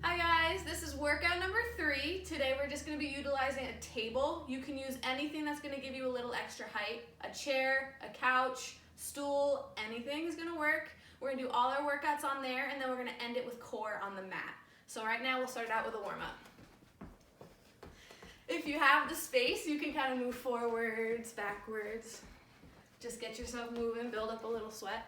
Hi guys, this is workout number 3. Today we're just going to be utilizing a table. You can use anything that's going to give you a little extra height. A chair, a couch, stool, anything is going to work. We're going to do all our workouts on there and then we're going to end it with core on the mat. So right now we'll start out with a warm-up. If you have the space, you can kind of move forwards, backwards. Just get yourself moving, build up a little sweat.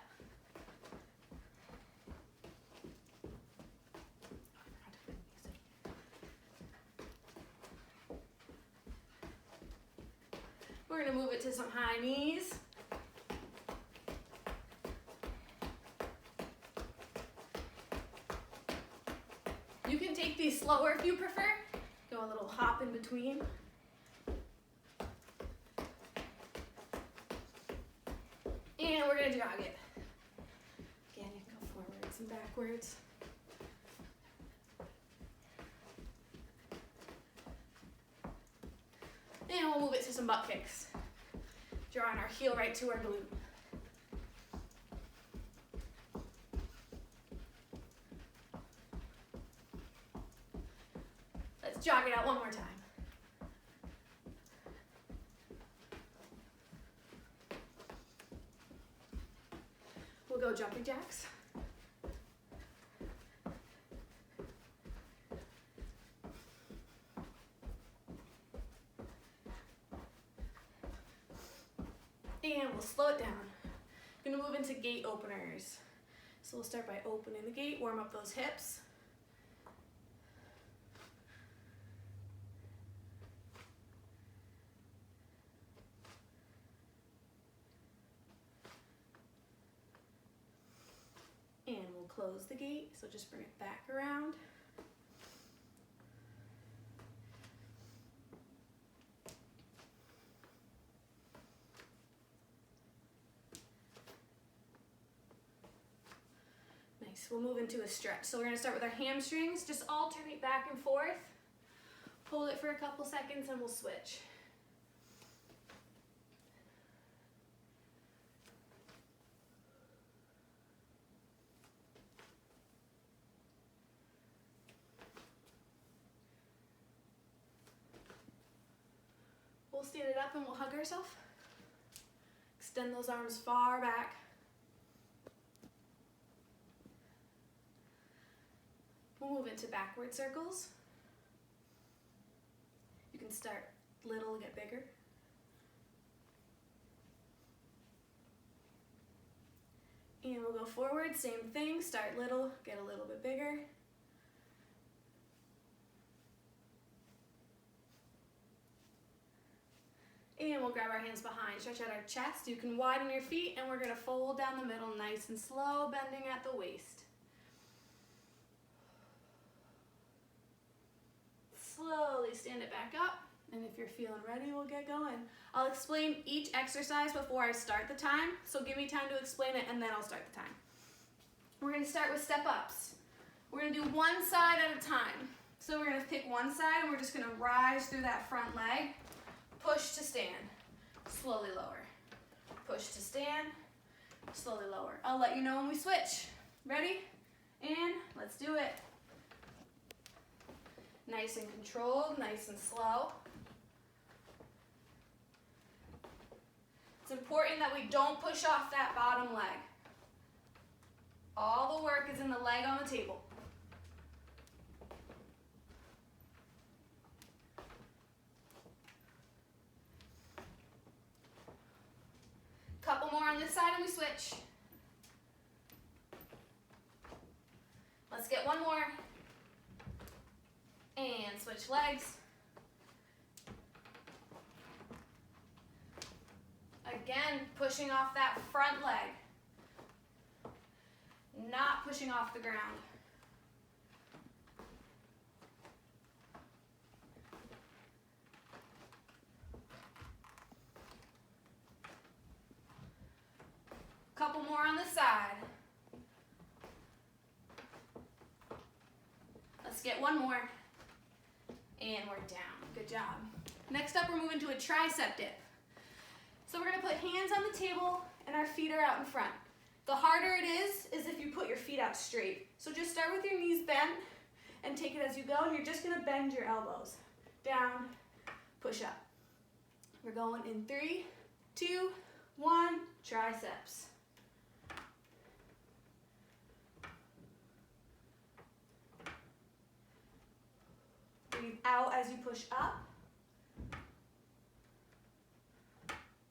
We're going to move it to some high knees. You can take these slower if you prefer. Go a little hop in between. And we're going to jog it. Again, you can go forwards and backwards. And we'll move it to some butt kicks. Drawing our heel right to our glute. Let's jog it out one more time. We'll go jumping jacks. And we'll slow it down. We're gonna move into gate openers. So we'll start by opening the gate, warm up those hips. And we'll close the gate, so just bring it back around. Nice, we'll move into a stretch. So we're gonna start with our hamstrings, just alternate back and forth. Hold it for a couple seconds and we'll switch. We'll stand it up and we'll hug ourselves. Extend those arms far back. We'll move into backward circles. You can start little, get bigger. And we'll go forward, same thing, start little, get a little bit bigger. And we'll grab our hands behind, stretch out our chest. You can widen your feet and we're gonna fold down the middle nice and slow, bending at the waist. Slowly stand it back up, and if you're feeling ready, we'll get going. I'll explain each exercise before I start the time, so give me time to explain it and then I'll start the time. We're gonna start with step ups. We're gonna do one side at a time. So we're gonna pick one side and we're just gonna rise through that front leg, push to stand, slowly lower. Push to stand, slowly lower. I'll let you know when we switch. Ready? And let's do it. Nice and controlled, nice and slow. It's important that we don't push off that bottom leg. All the work is in the leg on the table. Couple more on this side and we switch. Let's get one more. And switch legs. Again, pushing off that front leg. Not pushing off the ground. Couple more on this side. Let's get one more. And we're down. Good job. Next up, we're moving to a tricep dip. So we're going to put hands on the table and our feet are out in front. The harder it is if you put your feet out straight. So just start with your knees bent and take it as you go, and you're just gonna bend your elbows. Down, push up. We're going in 3, 2, 1, triceps. Breathe out as you push up.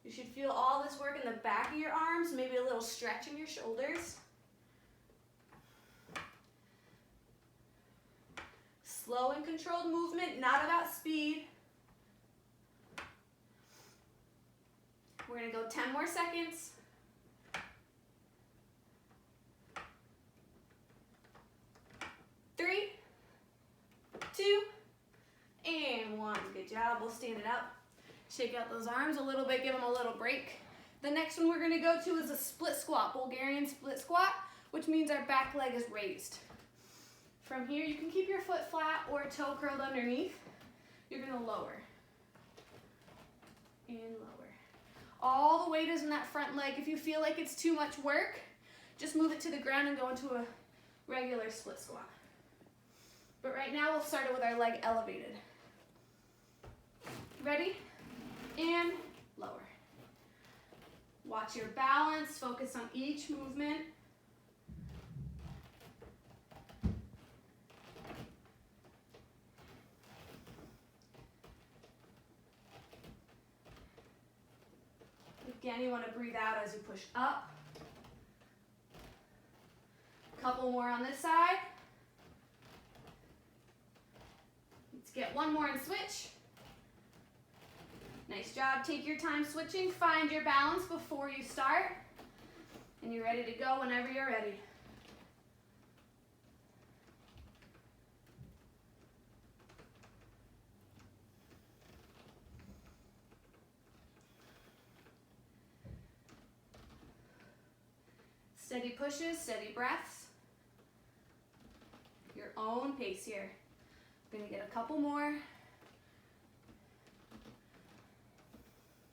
You should feel all this work in the back of your arms, maybe a little stretch in your shoulders. Slow and controlled movement, not about speed. We're gonna go 10 more seconds. 3, 2, and 1. Good job. We'll stand it up. Shake out those arms a little bit, give them a little break. The next one we're gonna go to is a split squat, Bulgarian split squat, which means our back leg is raised. From here, you can keep your foot flat or a toe curled underneath. You're gonna lower and lower. All the weight is in that front leg. If you feel like it's too much work, just move it to the ground and go into a regular split squat. But right now, we'll start it with our leg elevated. Ready? And lower. Watch your balance, focus on each movement. Again, you want to breathe out as you push up. Couple more on this side. Let's get one more and switch. Nice job. Take your time switching. Find your balance before you start. And you're ready to go whenever you're ready. Steady pushes, steady breaths. Your own pace here. I'm gonna get a couple more.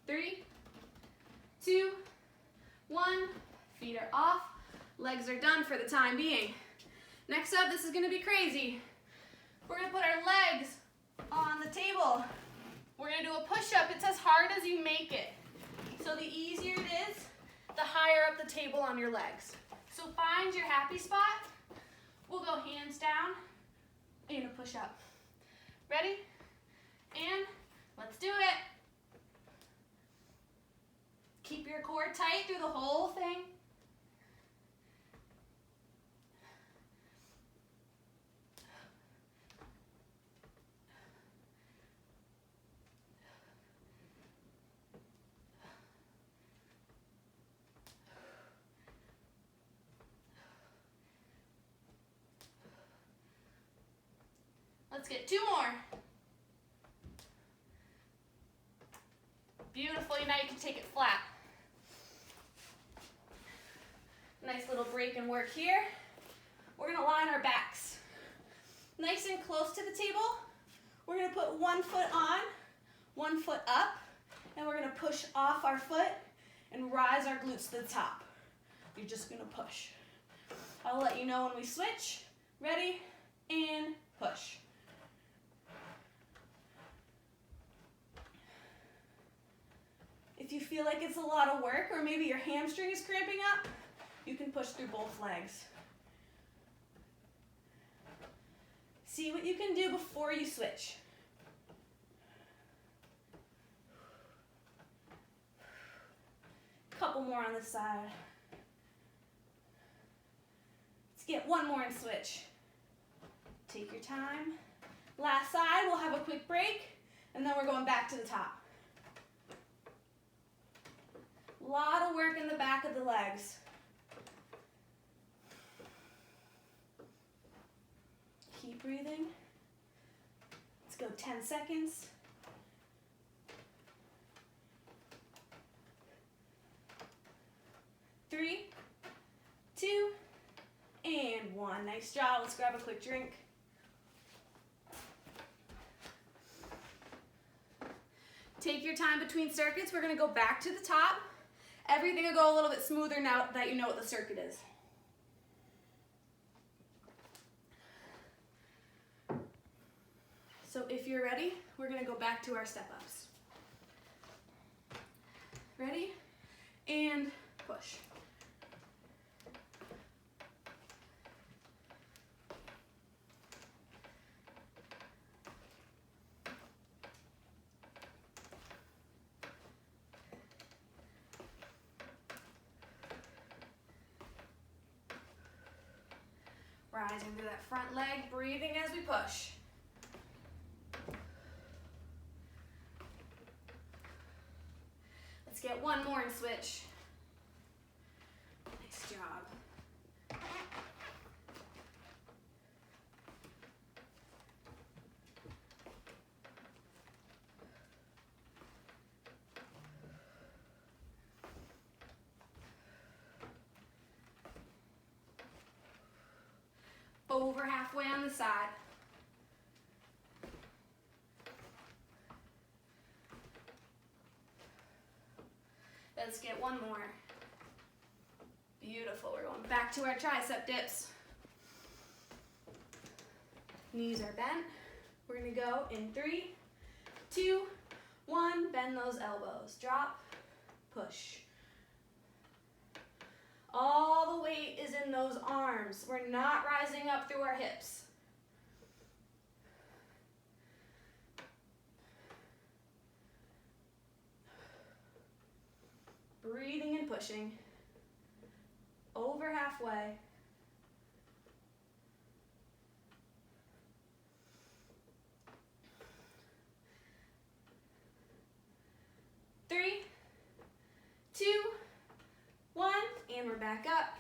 3, 2, 1. Feet are off. Legs are done for the time being. Next up, this is gonna be crazy. We're gonna put our legs on the table. We're gonna do a push-up. It's as hard as you make it. So the easier it is, the higher up the table on your legs. So find your happy spot. We'll go hands down and a push up. Ready? And let's do it. Keep your core tight through the whole thing. Let's get 2 more. Beautiful. Now you can take it flat. Nice little break and work here. We're going to line our backs. Nice and close to the table. We're going to put one foot on, one foot up, and we're going to push off our foot and rise our glutes to the top. You're just going to push. I'll let you know when we switch. Ready? And push. If you feel like it's a lot of work or maybe your hamstring is cramping up, you can push through both legs. See what you can do before you switch. Couple more on this side. Let's get one more and switch. Take your time. Last side, we'll have a quick break, and then we're going back to the top. A lot of work in the back of the legs. Keep breathing. Let's go 10 seconds. 3, 2, and 1. Nice job. Let's grab a quick drink. Take your time between circuits. We're going to go back to the top. Everything will go a little bit smoother now that you know what the circuit is. If you're ready, we're gonna go back to our step-ups. Ready? And push. Rising through that front leg, breathing as we push. Let's get one more and switch. Nice job. Over halfway on the side. Let's get one more. Beautiful. We're going back to our tricep dips. Knees are bent. We're going to go in 3, 2, 1. Bend those elbows. Drop, push. All the weight is in those arms. We're not rising up through our hips. Breathing and pushing. Over halfway. Three, 2, 1, and we're back up.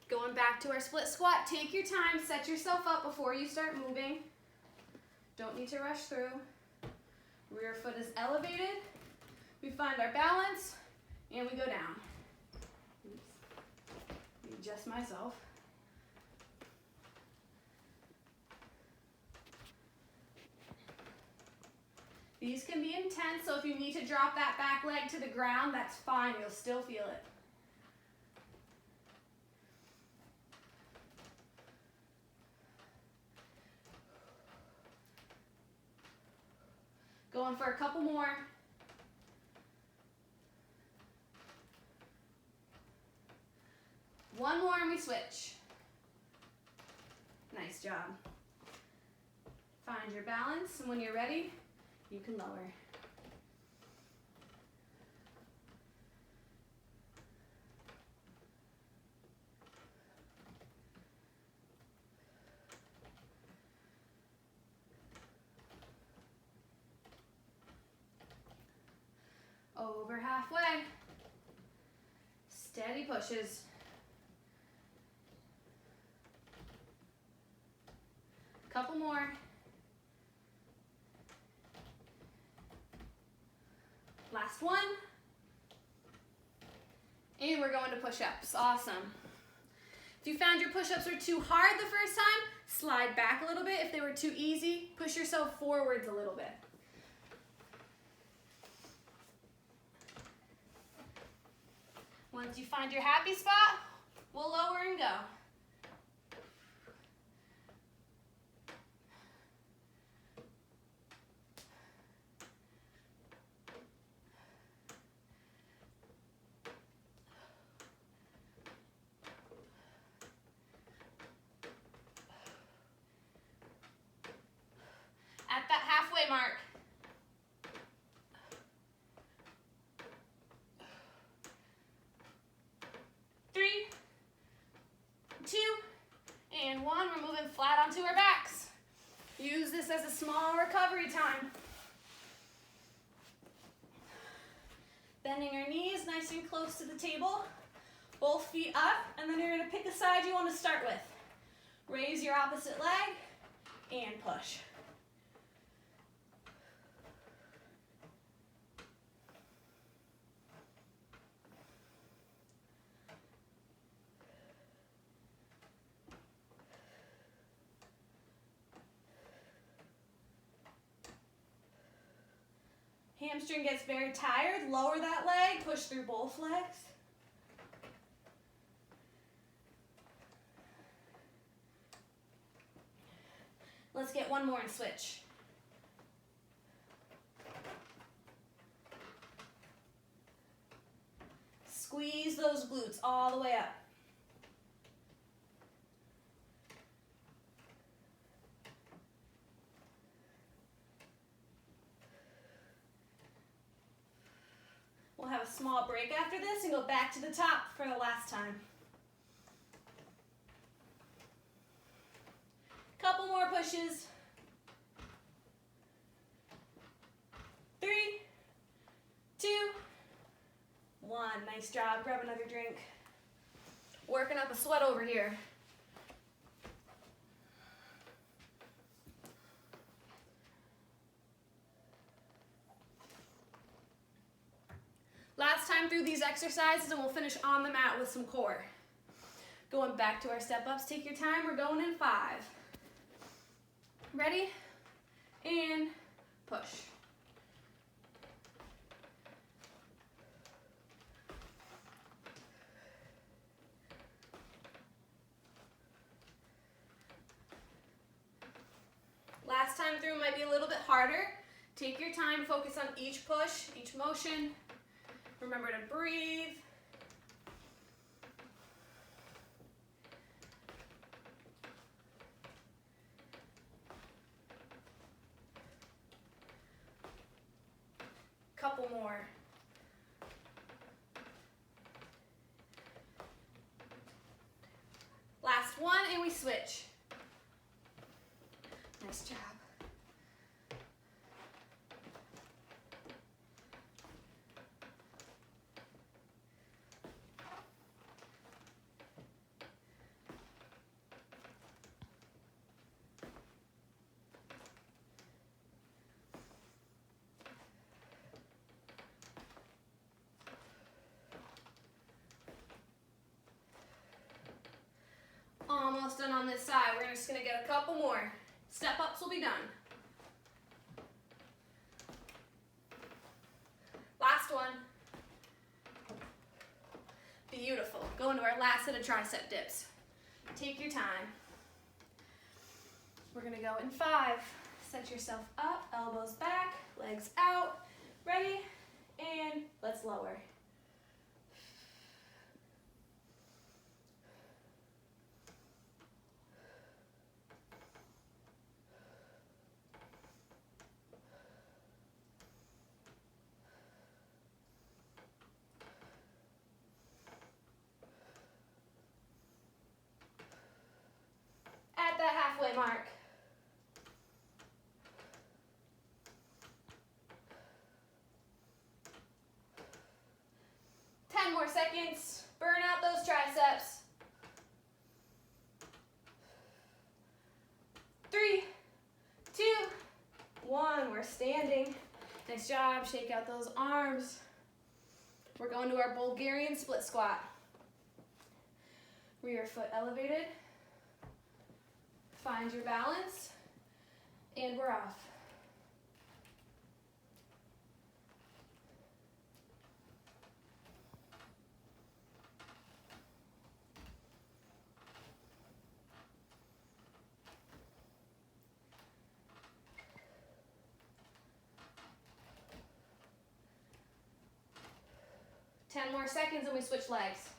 Going back to our split squat. Take your time, set yourself up before you start moving. Don't need to rush through. Rear foot is elevated. We find our balance, and we go down. Oops. Adjust myself. These can be intense, so if you need to drop that back leg to the ground, that's fine. You'll still feel it. Going for a couple more. One more and we switch. Nice job. Find your balance, and when you're ready, you can lower. Over halfway. Steady pushes. Couple more. Last one. And we're going to push-ups. Awesome. If you found your push-ups were too hard the first time, slide back a little bit. If they were too easy, push yourself forwards a little bit. Once you find your happy spot, we'll lower and go. At that halfway mark. Three, 2, and 1. We're moving flat onto our backs. Use this as a small recovery time. Bending our knees nice and close to the table. Both feet up, and then you're going to pick a side you want to start with. Raise your opposite leg and push. Hamstring gets very tired, lower that leg, push through both legs. Let's get one more and switch. glutes all the way up. We'll have a small break after this and go back to the top for the last time. Couple more pushes. 3, 2, 1. Nice job. Grab another drink. Working up a sweat over here. Last time through these exercises, and we'll finish on the mat with some core. Going back to our step-ups. Take your time. We're going in 5. Ready? And push. Last time through might be a little bit harder. Take your time, focus on each push, each motion. Remember to breathe. Couple more. Last one, and we switch. Nice job. Almost done on this side. We're just going to get a couple more. Step-ups will be done. Last one. Beautiful. Go into our last set of tricep dips. Take your time. We're going to go in 5. Set yourself up, elbows back, legs out. Ready? And let's lower. At that halfway mark. More seconds. Burn out those triceps. 3, 2, 1. We're standing. Nice job. Shake out those arms. We're going to our Bulgarian split squat. Rear foot elevated. Find your balance. And we're off. Ten more seconds and we switch legs.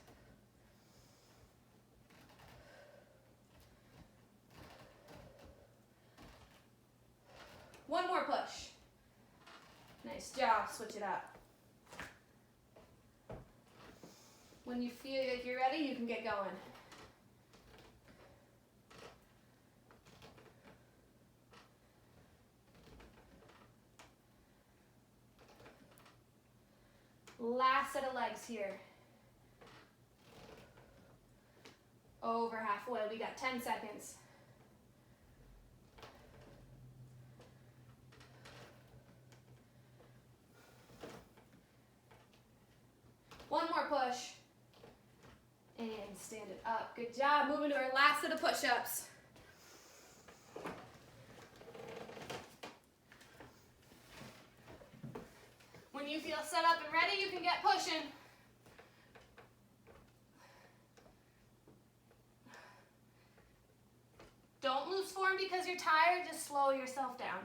One more push. Nice job. Switch it up. When you feel like you're ready, you can get going. Last set of legs here. Over halfway. We got 10 seconds. One more push. And stand it up. Good job. Moving to our last set of push-ups. When you feel set up and ready, you can get pushing. Don't lose form because you're tired. Just slow yourself down.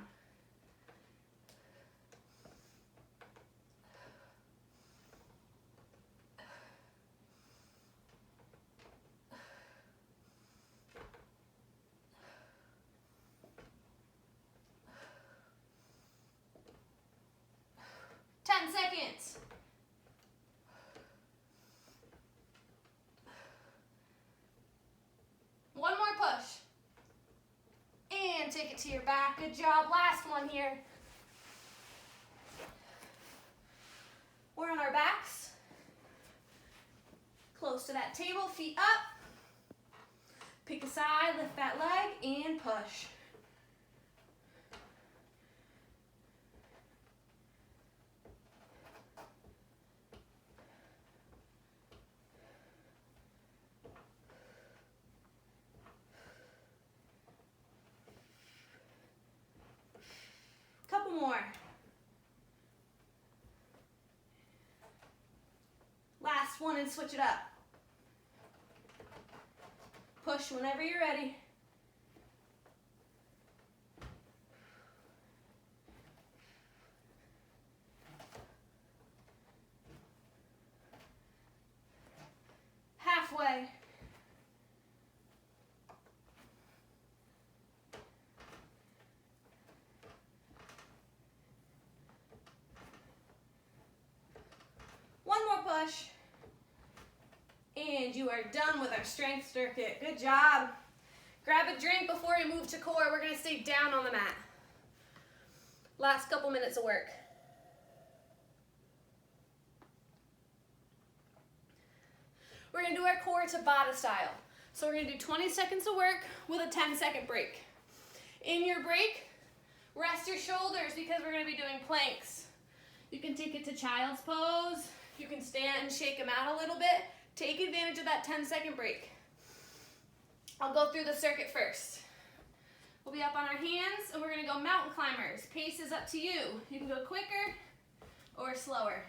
take it to your back. Good job. Last one here. We're on our backs. Close to that table, feet up. Pick a side, lift that leg, and push. Couple more. Last one and switch it up. Push whenever you're ready. Halfway. One more push. And you are done with our strength circuit. Good job. Grab a drink before we move to core. We're going to stay down on the mat. Last couple minutes of work. We're going to do our core Tabata style. So we're going to do 20 seconds of work with a 10-second break. In your break, rest your shoulders because we're going to be doing planks. You can take it to child's pose. You can stand and shake them out a little bit. Take advantage of that 10-second break. I'll go through the circuit first. We'll be up on our hands and we're going to go mountain climbers. Pace is up to you. You can go quicker or slower.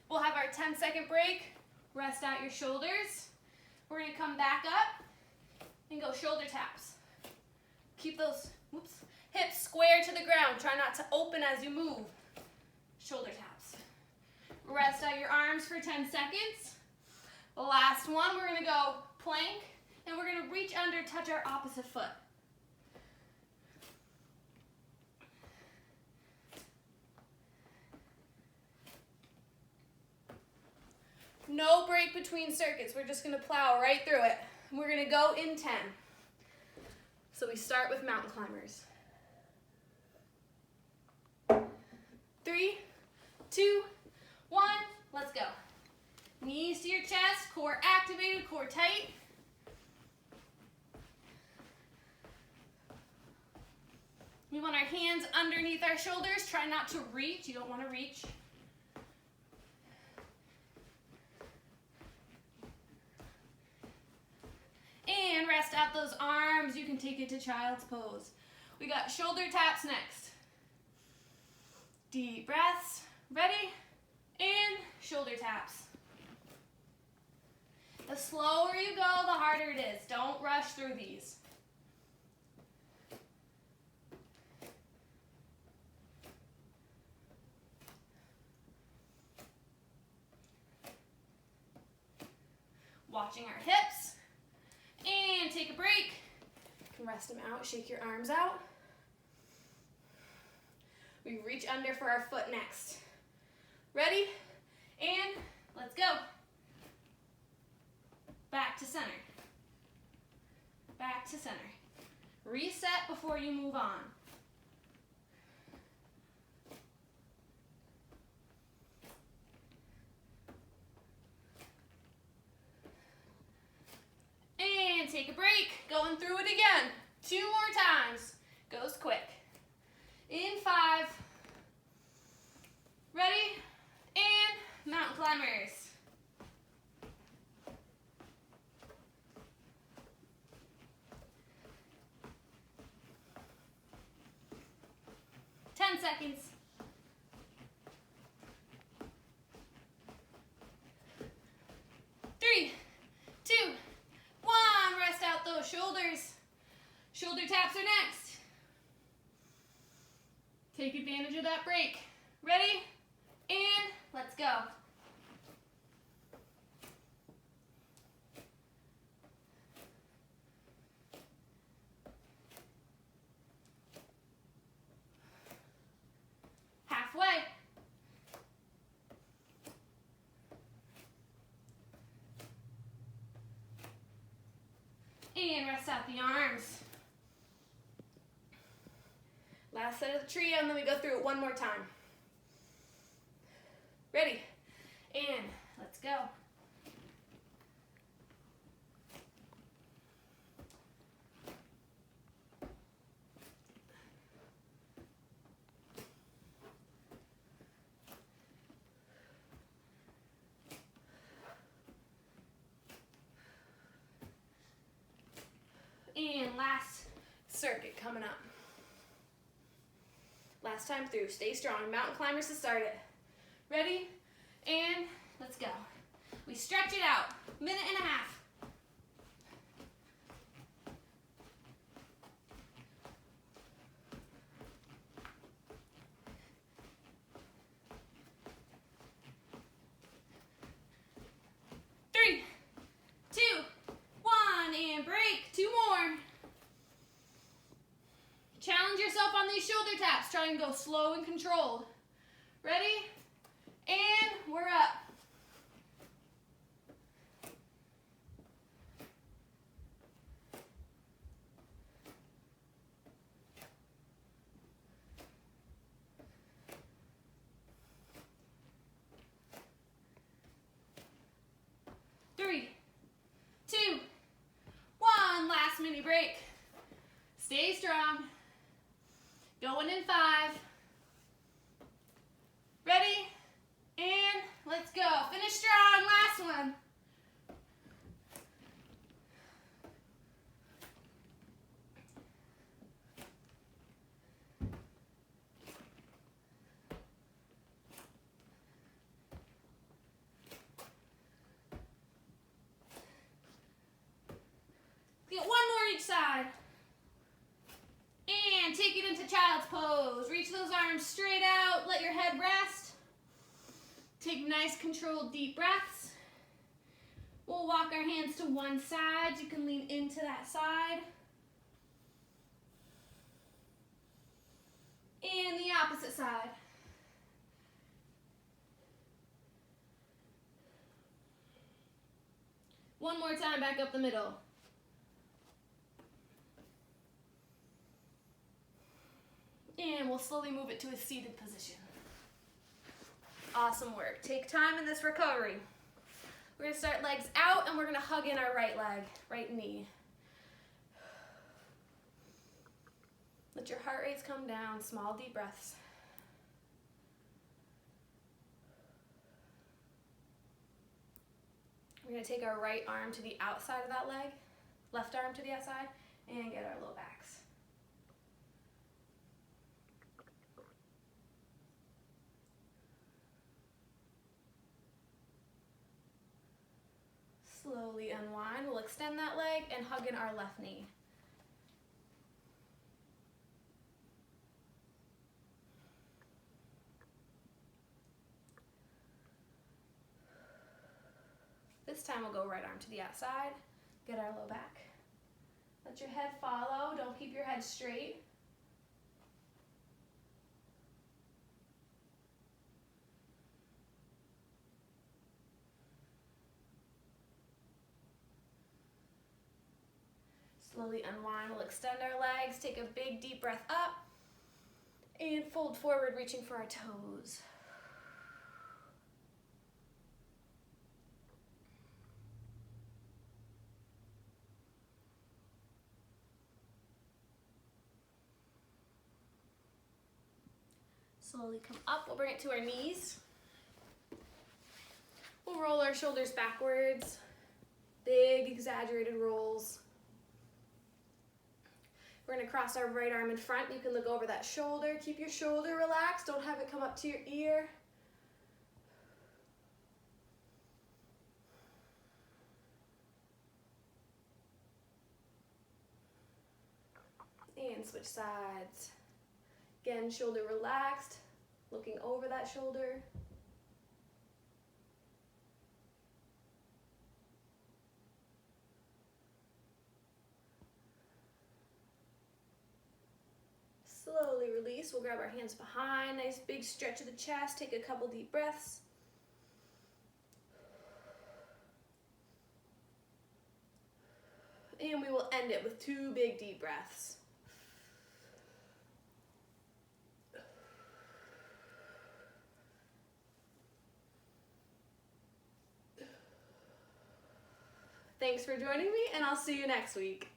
We'll have our 10-second break. Rest out your shoulders. We're going to come back up and go shoulder taps. Keep those hips square to the ground. Try not to open as you move. Shoulder taps. Rest out your arms for 10 seconds. The last one, we're going to go plank, and we're going to reach under, touch our opposite foot. No break between circuits. We're just going to plow right through it. We're going to go in 10. So we start with mountain climbers. 3, 2, 1, let's go. Knees to your chest, core activated, core tight. We want our hands underneath our shoulders. Try not to reach. You don't want to reach. And rest out those arms. You can take it to child's pose. We got shoulder taps next. Deep breaths. Ready? And shoulder taps. The slower you go, the harder it is. Don't rush through these. Watching our hips. And take a break. You can rest them out, shake your arms out. We reach under for our foot next. Ready? And let's go. Back to center. Back to center. Reset before you move on. And take a break. Going through it again. 2 more times. Goes quick. In 5. Ready? And mountain climbers. Seconds. 3, 2, 1. Rest out those shoulders. Shoulder taps are next. Take advantage of that break. Ready? And let's go. Halfway. And rest out the arms. Last set of the trio, and then we go through it one more time. Ready? And let's go. And last circuit coming up. Last time through, stay strong. Mountain climbers to start it. Ready? And let's go. We stretch it out, 1.5 minutes. 3, 2, 1, and break. 2 more. Challenge yourself on these shoulder taps. Try and go slow and controlled. Ready? And we're up. Three, 2, 1. Last mini break. Stay strong. Going in 5. Ready? And let's go. Finish strong. Last one. Get 1 more each side. And take it into child's pose. Reach those arms straight out. Let your head rest. Take nice controlled deep breaths. We'll walk our hands to one side. You can lean into that side. And the opposite side. One more time, back up the middle. And we'll slowly move it to a seated position. Awesome work. Take time in this recovery. We're gonna start legs out and we're gonna hug in our right leg, right knee. Let your heart rates come down, small deep breaths. We're gonna take our right arm to the outside of that leg, left arm to the outside, and get our low backs. Slowly unwind. We'll extend that leg and hug in our left knee. This time we'll go right arm to the outside, get our low back. Let your head follow, don't keep your head straight. Slowly unwind, we'll extend our legs, take a big deep breath up, and fold forward, reaching for our toes. Slowly come up, we'll bring it to our knees. We'll roll our shoulders backwards, big exaggerated rolls. We're gonna cross our right arm in front. You can look over that shoulder. Keep your shoulder relaxed. Don't have it come up to your ear. And switch sides. Again, shoulder relaxed, looking over that shoulder. Slowly release. We'll grab our hands behind. Nice big stretch of the chest. Take a couple deep breaths. And we will end it with 2 big deep breaths. Thanks for joining me, and I'll see you next week.